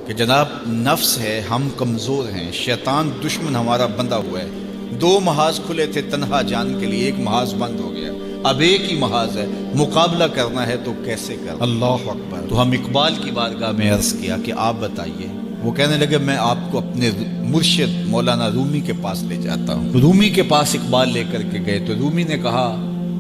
کہ جناب نفس ہے، ہم کمزور ہیں، شیطان دشمن ہمارا بندہ ہوا ہے۔ 2 محاذ کھلے تھے تنہا جان کے لیے، ایک محاذ بند ہو گیا، اب ایک ہی محاذ ہے، مقابلہ کرنا ہے تو کیسے کرنا؟ اللہ اکبر۔ تو ہم اقبال کی بارگاہ میں عرض کیا کہ آپ بتائیے۔ وہ کہنے لگے میں آپ کو اپنے مرشد مولانا رومی کے پاس لے جاتا ہوں۔ رومی کے پاس اقبال لے کر کے گئے تو رومی نے کہا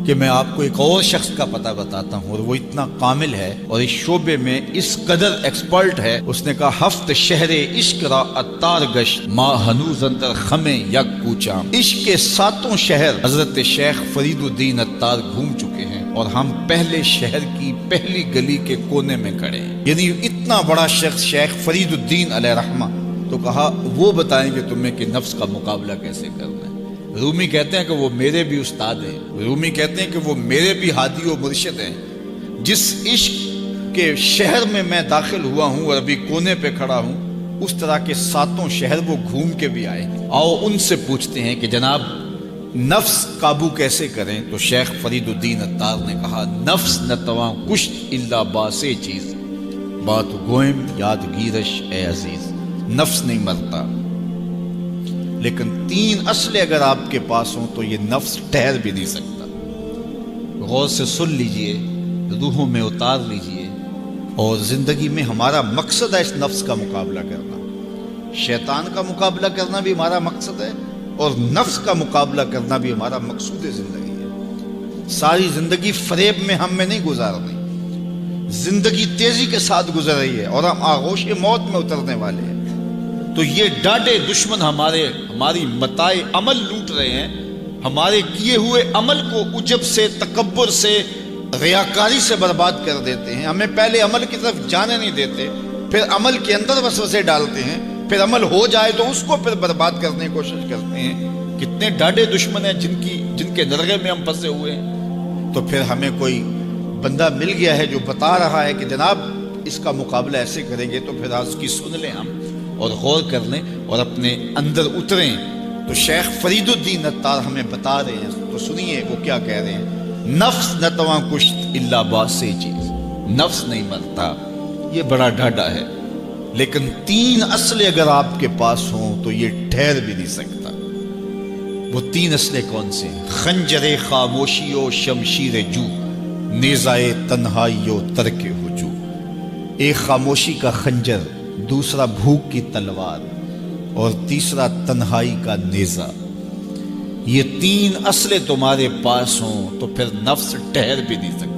کہ میں آپ کو ایک اور شخص کا پتہ بتاتا ہوں، اور وہ اتنا کامل ہے اور اس شعبے میں اس قدر ایکسپرٹ ہے۔ اس نے کہا ہفت شہر عشق را اتار گشت ما ہنوز اندر خمیں یک کوچا۔ عشق کے 7 شہر حضرت شیخ فرید الدین اتار گھوم چکے ہیں اور ہم پہلے شہر کی پہلی گلی کے کونے میں کھڑے ہیں۔ یعنی اتنا بڑا شخص شیخ فرید الدین علیہ رحمہ، تو کہا وہ بتائیں گے تمہیں کہ نفس کا مقابلہ کیسے کرنا ہے۔ رومی کہتے ہیں کہ وہ میرے بھی استاد ہیں، رومی کہتے ہیں کہ وہ میرے بھی ہادی و مرشد ہیں۔ جس عشق کے شہر میں میں داخل ہوا ہوں اور ابھی کونے پہ کھڑا ہوں، اس طرح کے 7 شہر وہ گھوم کے بھی آئے ہیں۔ آؤ ان سے پوچھتے ہیں کہ جناب نفس قابو کیسے کریں؟ تو شیخ فرید الدین اتار نے کہا نفس نتواں کشت الا باسے چیز بات گوئم یادگیرش اے عزیز۔ نفس نہیں مرتا، لیکن 3 اسلحے اگر آپ کے پاس ہوں تو یہ نفس ٹھہر بھی نہیں سکتا۔ غور سے سن لیجئے، روحوں میں اتار لیجئے، اور زندگی میں ہمارا مقصد ہے اس نفس کا مقابلہ کرنا۔ شیطان کا مقابلہ کرنا بھی ہمارا مقصد ہے، اور نفس کا مقابلہ کرنا بھی ہمارا مقصود زندگی ہے۔ ساری زندگی فریب میں ہم میں نہیں گزارنی، زندگی تیزی کے ساتھ گزر رہی ہے اور ہم آغوش موت میں اترنے والے ہیں۔ تو یہ ڈاڈے دشمن ہماری متاع عمل لوٹ رہے ہیں، ہمارے کیے ہوئے عمل کو عجب سے، تکبر سے، ریاکاری سے برباد کر دیتے ہیں۔ ہمیں پہلے عمل کی طرف جانے نہیں دیتے، پھر عمل کے اندر وسوسے ڈالتے ہیں، پھر عمل ہو جائے تو اس کو پھر برباد کرنے کی کوشش کرتے ہیں۔ کتنے ڈاڈے دشمن ہیں جن کے نرغے میں ہم پھنسے ہوئے ہیں۔ تو پھر ہمیں کوئی بندہ مل گیا ہے جو بتا رہا ہے کہ جناب اس کا مقابلہ ایسے کریں گے، تو پھر آج کی سن لیں ہم اور غور کر لیں اور اپنے اندر اتریں۔ تو شیخ فرید الدین اتار ہمیں بتا رہے ہیں، تو سنیے وہ کیا کہہ رہے ہیں۔ نفس نتواں کشت الا باسے چیز، نفس نہیں مرتا، یہ بڑا ڈاڈا ہے، لیکن 3 اسلحے اگر آپ کے پاس ہوں تو یہ ٹھہر بھی نہیں سکتا۔ وہ 3 اسلحے کون سے ہیں؟ خنجر خاموشی و شمشیر جو، نیزائے تنہائی و ترک ہجو۔ ایک خاموشی کا خنجر، دوسرا بھوک کی تلوار، اور تیسرا تنہائی کا نیزہ۔ یہ 3 اسلحے تمہارے پاس ہوں تو پھر نفس ٹھہر بھی نہیں سکتا۔